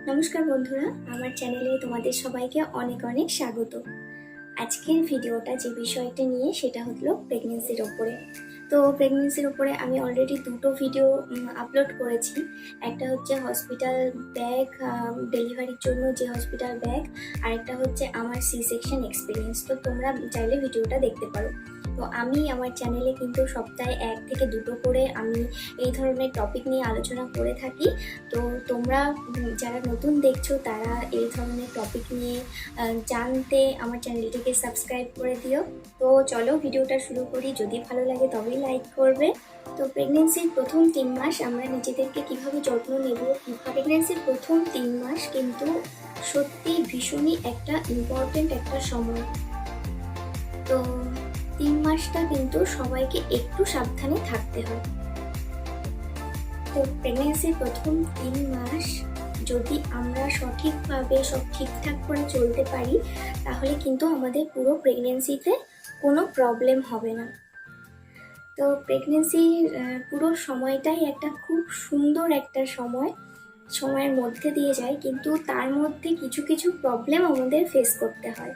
নমস্কার বন্ধুরা, আমার চ্যানেলে তোমাদের সবাইকে অনেক অনেক স্বাগত। আজকের ভিডিওটা যে বিষয়টা নিয়ে সেটা হলো প্রেগনেন্সির ওপরে। তো প্রেগনেন্সির ওপরে আমি অলরেডি দুটো ভিডিও আপলোড করেছি। একটা হচ্ছে হসপিটাল ব্যাগ, ডেলিভারির জন্য যে হসপিটাল ব্যাগ, আর একটা হচ্ছে আমার সি সেকশন এক্সপিরিয়েন্স। তো তোমরা চাইলে ভিডিওটা দেখতে পারো। তো আমি আমার চ্যানেলে কিন্তু সপ্তাহে 1 থেকে 2টো করে আমি এই ধরনের টপিক নিয়ে আলোচনা করে থাকি। তো তোমরা যারা নতুন দেখছো তারা এই ধরনের টপিক নিয়ে জানতে আমার চ্যানেলটিকে সাবস্ক্রাইব করে দিও। তো চলো ভিডিওটা শুরু করি। যদি ভালো লাগে তবেই লাইক করবে। তো প্রেগনেন্সির প্রথম 3 মাস আমরা নিজেদেরকে কিভাবে যত্ন নেব, প্রেগনেন্সির প্রথম 3 মাস কিন্তু সত্যি ভীষণই একটা ইম্পর্টেন্ট একটা সময়। তো 3 মাসটা কিন্তু সবাইকে একটু সাবধানে থাকতে হয়। তো প্রেগনেন্সির প্রথম 3 মাস যদি আমরা সঠিকভাবে সব ঠিকঠাক করে চলতে পারি তাহলে কিন্তু আমাদের পুরো প্রেগনেন্সিতে কোনো প্রবলেম হবে না। তো প্রেগনেন্সির পুরো সময়টাই একটা খুব সুন্দর একটা সময়ের মধ্যে দিয়ে যায়, কিন্তু তার মধ্যে কিছু কিছু প্রবলেম আমাদের ফেস করতে হয়।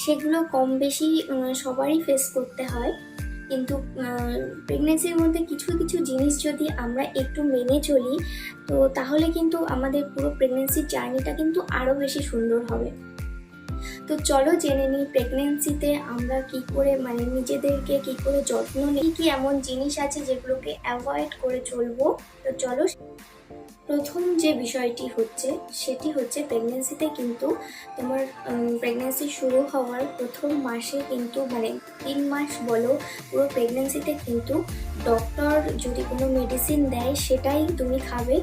সেগুলো কম বেশি সবারই ফেস করতে হয়, কিন্তু প্রেগনেন্সির মধ্যে কিছু কিছু জিনিস যদি আমরা একটু মেনে চলি তো তাহলে কিন্তু আমাদের পুরো প্রেগনেন্সির জার্নিটা কিন্তু আরও বেশি সুন্দর হবে। তো চলো জেনে নিই প্রেগনেন্সিতে আমরা কি করে নিজেদেরকে কি করে যত্ন নিই, কি এমন জিনিস আছে যেগুলোকে অ্যাভয়েড করে চলবো। তো চলো, প্রথম যে বিষয়টি হচ্ছে সেটি হচ্ছে প্রেগনেন্সিতে কিন্তু তোমার প্রেগনেন্সি শুরু হওয়ার প্রথম মাসে কিন্তু 3 মাস বলো, পুরো প্রেগনেন্সিতে কিন্তু ডক্টর যদি কোনো মেডিসিন দেয় সেটাই তুমি খাবে,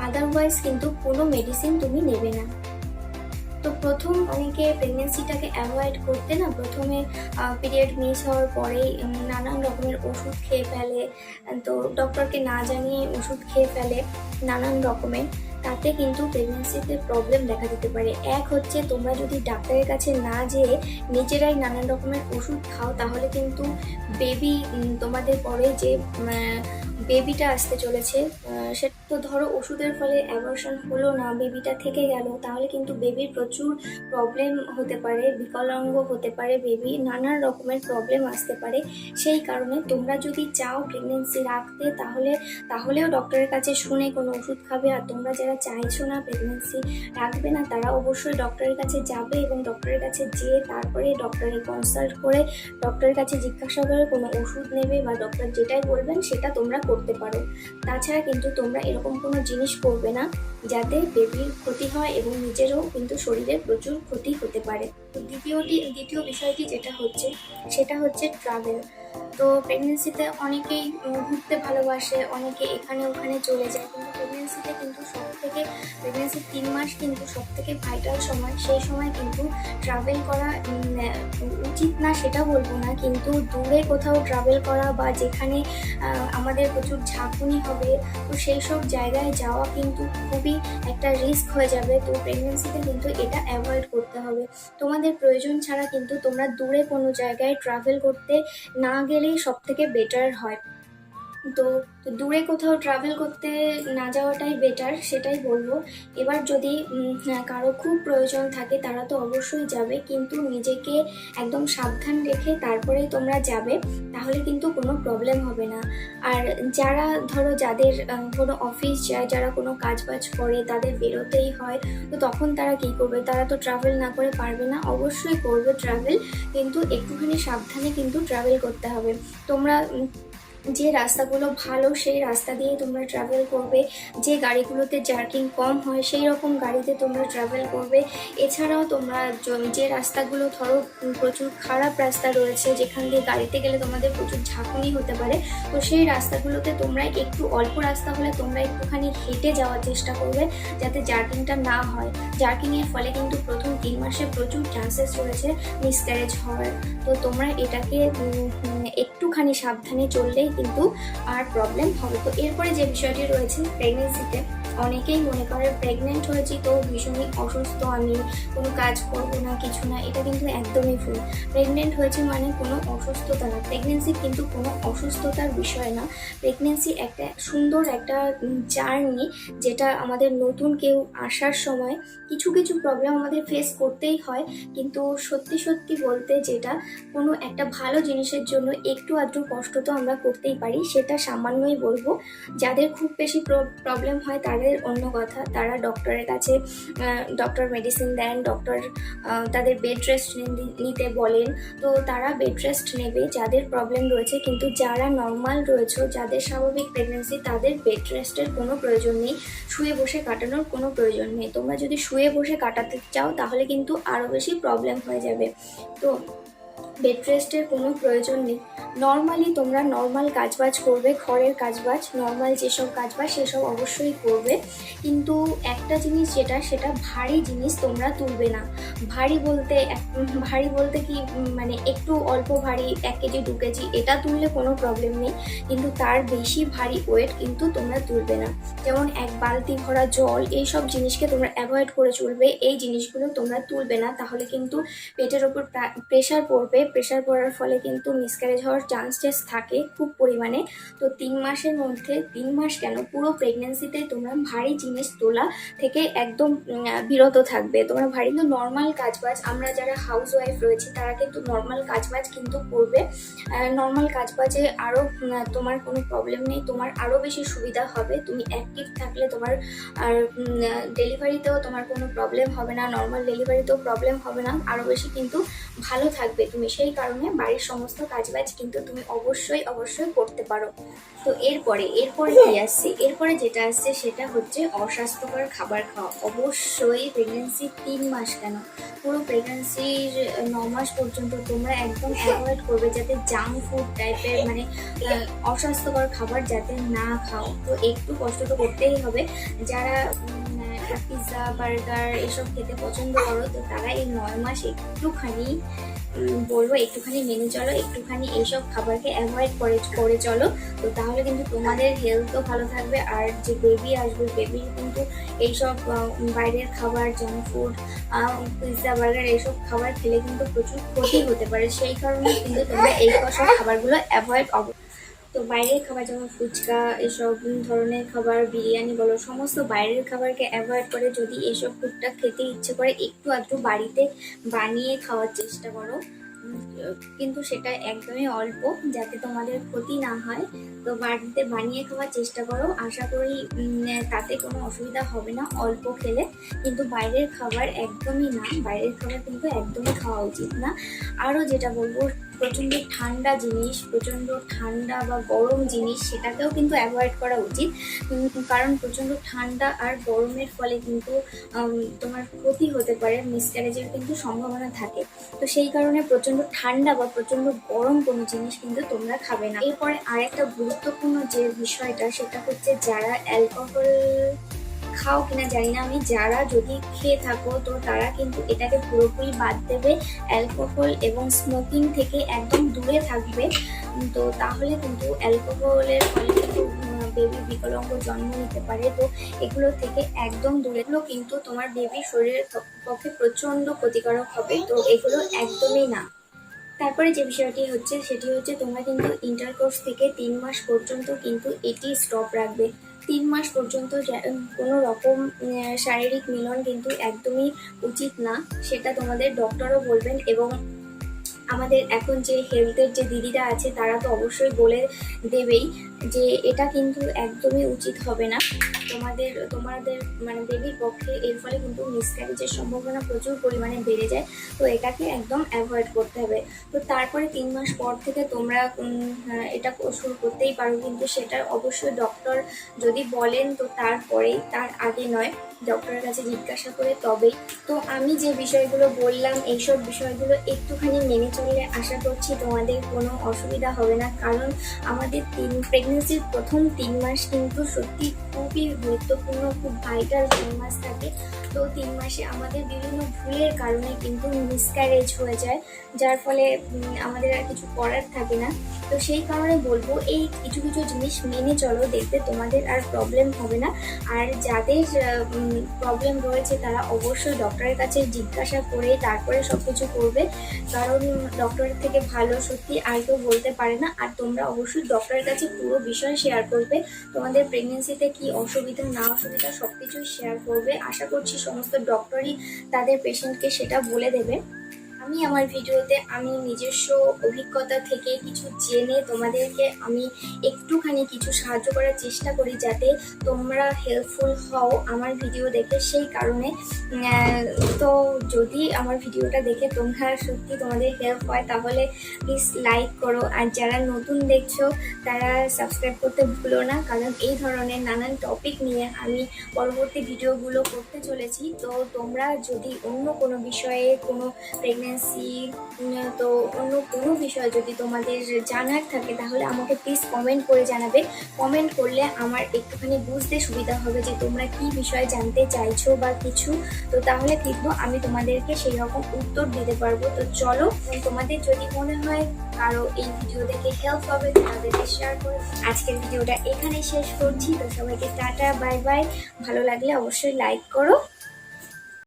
আদারওয়াইজ কিন্তু কোনো মেডিসিন তুমি নেবে না। তো প্রথম অনেকে প্রেগনেন্সিটাকে অ্যাভয়েড করতে না প্রথমে পিরিয়ড মিস হওয়ার পরেই নানান রকমের ওষুধ খেয়ে ফেলে। তো ডক্টরকে না জানিয়ে ওষুধ খেয়ে ফেলে নানান রকমের, তাতে কিন্তু প্রেগনেন্সিতে প্রবলেম দেখা দিতে পারে। এক হচ্ছে তোমরা যদি ডাক্তারের কাছে না যেয়ে নিজেরাই নানান রকমের ওষুধ খাও তাহলে কিন্তু বেবি তোমাদের পরে যে বেবিটা আসতে চলেছে সেটা তো ধরো ওষুধের ফলে অ্যাবর্শন হলো না, বেবিটা থেকে গেল, তাহলে কিন্তু বেবির প্রচুর প্রবলেম হতে পারে, বিকলাঙ্গ হতে পারে বেবি, নানান রকমের প্রবলেম আসতে পারে। সেই কারণে তোমরা যদি চাও প্রেগনেন্সি রাখতে তাহলেও ডক্টরের কাছে শুনে কোনো ওষুধ খাবে। আর তোমরা যারা চাইছো না প্রেগনেন্সি রাখবে না তারা অবশ্যই ডক্টরের কাছে যাবে এবং ডক্টরের কাছে যেয়ে তারপরে ডক্টরের কনসাল্ট করে ডক্টরের কাছে জিজ্ঞাসা করে কোনো ওষুধ নেবে বা ডক্টর যেটাই বলবেন সেটা তোমরা করতে পারো। তাছাড়া কিন্তু তোমরা এরকম কোনো জিনিস করবে না যাতে বেবির ক্ষতি হয় এবং নিজেরও কিন্তু শরীরের প্রচুর ক্ষতি হতে পারে। তো দ্বিতীয় বিষয়টি যেটা হচ্ছে সেটা হচ্ছে ট্রাভেল। তো প্রেগনেন্সিতে অনেকেই ঘুরতে ভালোবাসে, অনেকে এখানে ওখানে চলে যায়, কিন্তু প্রেগনেন্সিতে কিন্তু প্রেগনেন্সির 3 মাস কিন্তু সব থেকে ভাইটাল সময়। সেই সময় কিন্তু ট্রাভেল করা উচিত না সেটা বলবো না, কিন্তু দূরে কোথাও ট্রাভেল করা বা যেখানে আমাদের প্রচুর ঝাঁকুনি হবে তো সেই সব জায়গায় যাওয়া কিন্তু খুবই একটা রিস্ক হয়ে যাবে। তো প্রেগনেন্সিতে কিন্তু এটা অ্যাভয়েড করতে হবে। তোমাদের প্রয়োজন ছাড়া কিন্তু তোমরা দূরে কোনো জায়গায় ট্রাভেল করতে না গেলেই সব থেকে বেটার হয়। তো দূরে কোথাও ট্রাভেল করতে না যাওয়াটাই বেটার, সেটাই বলবো। এবার যদি কারো খুব প্রয়োজন থাকে তারা তো অবশ্যই যাবে, কিন্তু নিজেকে একদম সাবধান রেখে তারপরেই তোমরা যাবে, তাহলে কিন্তু কোনো প্রবলেম হবে না। আর যারা ধরো যাদের কোনো অফিস যায়, যারা কোনো কাজ বাজ করে, তাদের বেরোতেই হয়, তো তখন তারা কী করবে? তারা তো ট্রাভেল না করে পারবে না, অবশ্যই করবে ট্রাভেল, কিন্তু একটুখানি সাবধানে কিন্তু ট্রাভেল করতে হবে। তোমরা যে রাস্তাগুলো ভালো সেই রাস্তা দিয়ে তোমরা ট্রাভেল করবে, যে গাড়িগুলোতে জার্কিং কম হয় সেই রকম গাড়িতে তোমরা ট্রাভেল করবে। এছাড়াও তোমরা যে রাস্তাগুলো ধরো প্রচুর খারাপ রাস্তা রয়েছে যেখান দিয়ে গাড়িতে গেলে তোমাদের প্রচুর ঝাঁকুনি হতে পারে, তো সেই রাস্তাগুলোতে তোমরা একটু অল্প রাস্তা হলে তোমরা একটুখানি হেঁটে যাওয়ার চেষ্টা করবে যাতে জার্কিংটা না হয়। জার্কিংয়ের ফলে কিন্তু প্রথম 3 মাসে প্রচুর চান্সেস রয়েছে মিসক্যারেজ হওয়ার। তো তোমরা এটাকে একটুখানি সাবধানে চললেই কিন্তু আর প্রবলেম হবে। তো এরপরে যে বিষয়টি রয়েছে প্রেগনেন্সিতে, অনেকেই মনে করে প্রেগনেন্ট হয়েছি তো ভীষণই অসুস্থ, আমি কোনো কাজ করব না, কিছু না। এটা কিন্তু একদমই ভুল। প্রেগনেন্ট হয়েছে মানে কোনো অসুস্থতা না। প্রেগনেন্সি কিন্তু কোনো অসুস্থতার বিষয় না। প্রেগনেন্সি একটা সুন্দর একটা জার্নি, যেটা আমাদের নতুন কেউ আসার সময় কিছু কিছু প্রবলেম আমাদের ফেস করতেই হয়, কিন্তু সত্যি সত্যি বলতে যেটা কোনো একটা ভালো জিনিসের জন্য একটু আধটু কষ্ট তো আমরা করতেই পারি, সেটা সামান্যই বলবো। যাদের খুব বেশি প্রবলেম হয় তাদের অন্য কথা, তারা ডক্টরের কাছে, ডক্টর মেডিসিন দেন, ডক্টর তাদের বেড রেস্ট নিতে বলেন, তো তারা বেড রেস্ট নেবে যাদের প্রবলেম রয়েছে। কিন্তু যারা নর্মাল রয়েছে, যাদের স্বাভাবিক প্রেগনেন্সি, তাদের বেড রেস্টের কোনো প্রয়োজন নেই, শুয়ে বসে কাটানোর কোনো প্রয়োজন নেই। তোমরা যদি শুয়ে বসে কাটাতে চাও তাহলে কিন্তু আরও বেশি প্রবলেম হয়ে যাবে। তো বেড রেস্টের কোনো প্রয়োজন নেই। নর্মালি তোমরা নর্মাল কাজবাজ করবে, ঘরের কাজবাজ, নর্মাল যেসব কাজবাজ সেসব অবশ্যই করবে। কিন্তু একটা জিনিস সেটা ভারী জিনিস তোমরা তুলবে না। ভারী বলতে কি, মানে একটু অল্প ভারী, 1 কেজি 2 কেজি এটা তুললে কোনো প্রবলেম নেই, কিন্তু তার বেশি ভারী ওয়েট কিন্তু তোমরা তুলবে না। যেমন 1 বালতি ভরা জল, এইসব জিনিসকে তোমরা অ্যাভয়েড করে চলবে। এই জিনিসগুলো তোমরা তুলবে না, তাহলে কিন্তু পেটের ওপর প্রেশার পড়বে। প্রেশার পড়ার ফলে কিন্তু মিসক্যারেজ হওয়ার চান্সেস থাকে খুব পরিমাণে। তো 3 মাসের মধ্যে, 3 মাস কেন, পুরো প্রেগনেন্সিতে তোমরা ভারী জিনিস তোলা থেকে একদম বিরত থাকবে। তোমরা ভারী নর্মাল কাজবাজ, আমরা যারা হাউস ওয়াইফ রয়েছি তারা কিন্তু নর্মাল কাজবাজ কিন্তু করবে। নর্মাল কাজবাজে আরও তোমার কোনো প্রবলেম নেই, তোমার আরও বেশি সুবিধা হবে। তুমি অ্যাক্টিভ থাকলে তোমার আর ডেলিভারিতেও তোমার কোনো প্রবলেম হবে না, নর্মাল ডেলিভারিতেও প্রবলেম হবে না, আরও বেশি কিন্তু ভালো থাকবে তুমি। সেই কারণে বাড়ির সমস্ত কাজবাজ কিন্তু তুমি অবশ্যই করতে পারো। তো এরপরে কি আসছে, এরপরে যেটা আসছে সেটা হচ্ছে অস্বাস্থ্যকর খাবার খাওয়া। অবশ্যই প্রেগনেন্সি 3 মাস কেন, পুরো প্রেগনেন্সির 9 মাস পর্যন্ত তোমরা একদম অ্যাভয়েড করবে, যাতে জাঙ্ক ফুড টাইপের, মানে অস্বাস্থ্যকর খাবার যাতে না খাও। তো একটু কষ্ট তো করতেই হবে। যারা পিৎজা, বার্গার এসব খেতে পছন্দ করো, তো তারা এই 9 মাস একটুখানি মেনে চলো, একটুখানি এইসব খাবারকে অ্যাভয়েড করে চলো। তো তাহলে কিন্তু তোমাদের হেলথও ভালো থাকবে, আর যে বেবি আসবে, বেবির কিন্তু এইসব বাইরের খাবার, জাঙ্ক ফুড, পিৎজা, বার্গার এইসব খাবার খেলে কিন্তু প্রচুর ক্ষতি হতে পারে। সেই কারণে কিন্তু তোমরা এই সব খাবারগুলো অ্যাভয়েড। তো বাইরের খাবার যেমন ফুচকা, এসব ধরনের খাবার, বিরিয়ানি বলো, সমস্ত বাইরের খাবারকে অ্যাভয়েড করে যদি এসব টুকটাক খেতে ইচ্ছে করে, একটু আধটু বাড়িতে বানিয়ে খাওয়ার চেষ্টা করো। কিন্তু সেটা একদমই অল্প, যাতে তোমাদের ক্ষতি না হয়। তো বাড়িতে বানিয়ে খাওয়ার চেষ্টা করো, আশা করি তাতে কোনো অসুবিধা হবে না অল্প খেলে। কিন্তু বাইরের খাবার একদমই না, বাইরের খাবার কিন্তু একদমই খাওয়া উচিত না। আরও যেটা বলবো, প্রচণ্ড ঠান্ডা জিনিস, প্রচণ্ড ঠান্ডা বা গরম জিনিস, সেটাকেও কিন্তু অ্যাভয়েড করা উচিত। কারণ প্রচণ্ড ঠান্ডা আর গরমের ফলে কিন্তু তোমার ক্ষতি হতে পারে, মিসক্যারেজের কিন্তু সম্ভাবনা থাকে। তো সেই কারণে প্রচণ্ড ঠান্ডা বা প্রচণ্ড গরম কোনো জিনিস কিন্তু তোমরা খাবে না। এরপরে আরেকটা গুরুত্বপূর্ণ যে বিষয়টা, সেটা হচ্ছে যারা অ্যালকোহল খাও কিনা জানি না আমি, যারা যদি খেয়ে থাকো তো তারা কিন্তু এটাকে পুরোপুরি বাদ দেবে। অ্যালকোহল এবং স্মোকিং থেকে একদম দূরে থাকবে। তো তাহলে কিন্তু অ্যালকোহলের ফলে কিন্তু বেবি বিকলাঙ্গ জন্ম নিতে পারে। তো এগুলো থেকে একদম দূরে, এগুলো কিন্তু তোমার বেবির শরীরের পক্ষে প্রচণ্ড ক্ষতিকারক হবে। তো এগুলো একদমই না। তারপরে যে বিষয়টি হচ্ছে সেটি হচ্ছে তোমরা কিন্তু ইন্টারকোর্স থেকে 3 মাস পর্যন্ত কিন্তু এটি স্টপ রাখবে। 3 মাস পর্যন্ত কোনো রকম শারীরিক মিলন কিন্তু একদমই উচিত না, সেটা তোমাদের ডক্টরও বলবেন। এবং আমাদের এখন যে হেলথের যে দিদিরা আছে তারা তো অবশ্যই বলে দেবেই যে এটা কিন্তু একদমই উচিত হবে না তোমাদের মানে বেবির পক্ষে। এর ফলে কিন্তু মিসক্যারেজের সম্ভাবনা প্রচুর পরিমাণে বেড়ে যায়। তো এটাকে একদম অ্যাভয়েড করতে হবে। তো তারপরে 3 মাস পর থেকে তোমরা এটা শুরু করতেই পারো, কিন্তু সেটা অবশ্যই ডক্টর যদি বলেন, তো তারপরেই, তার আগে নয়। ডক্টরের কাছে জিজ্ঞাসা করে তবেই। তো আমি যে বিষয়গুলো বললাম, এইসব বিষয়গুলো একটুখানি মেনে চললে আশা করছি তোমাদের কোনো অসুবিধা হবে না। কারণ আমাদের প্রেগনেন্সির প্রথম 3 মাস কিন্তু সত্যি খুবই গুরুত্বপূর্ণ, খুব ভাইটাল 3 মাস থাকে। তো 3 মাসে আমাদের বিভিন্ন ভুলের কারণে কিন্তু মিসক্যারেজ হয়ে যায়, যার ফলে আমাদের আর কিছু করার থাকে না। তো সেই কারণে বলবো এই কিছু কিছু জিনিস মেনে চলো, দেখবে তোমাদের আর প্রবলেম হবে না। আর যাদের প্রবলেম রয়েছে তারা অবশ্যই ডক্টরের কাছে জিজ্ঞাসা করে তারপরে সব কিছু করবে, কারণ ডক্টরের থেকে ভালো সত্যি আর কেউ বলতে পারে না। আর তোমরা অবশ্যই ডক্টরের কাছে পুরো বিষয় শেয়ার করবে, তোমাদের প্রেগনেন্সিতে কি অসুবিধা না অসুবিধা সব কিছুই শেয়ার করবে। আশা করছি সমস্ত ডক্টরই তাদের পেশেন্টকে সেটা বলে দেবে। আমি আমার ভিডিওতে আমি নিজস্ব অভিজ্ঞতা থেকে কিছু জেনে তোমাদেরকে আমি একটুখানি কিছু সাহায্য করার চেষ্টা করি, যাতে তোমরা হেল্পফুল হও আমার ভিডিও দেখে। সেই কারণে তো যদি আমার ভিডিওটা দেখে তোমরা সত্যি তোমাদের হেল্প হয় তাহলে প্লিজ লাইক করো, আর যারা নতুন দেখছো তারা সাবস্ক্রাইব করতে ভুলো না, কারণ এই ধরনের নানান টপিক নিয়ে আমি পরবর্তী ভিডিওগুলো করতে চলেছি। তো তোমরা যদি অন্য কোনো বিষয়ে কোনো প্রেগনেন্সি তো অন্য কোনো বিষয় যদি তোমাদের জানার থাকে তাহলে আমাকে প্লিজ কমেন্ট করে জানাবে। কমেন্ট করলে আমার একটুখানি বুঝতে সুবিধা হবে যে তোমরা কি বিষয়ে জানতে চাইছো বা কিছু, তো তাহলে কিন্তু আমি তোমাদেরকে সেই রকম উত্তর দিতে পারবো। তো চলো, তোমাদের যদি মনে হয় কারো এই ভিডিও দেখে হেল্প হবে তাদেরকে শেয়ার করে। আজকের ভিডিওটা এখানে শেষ করছি। তো সবাইকে টাটা, বাই বাই। ভালো লাগলে অবশ্যই লাইক করো।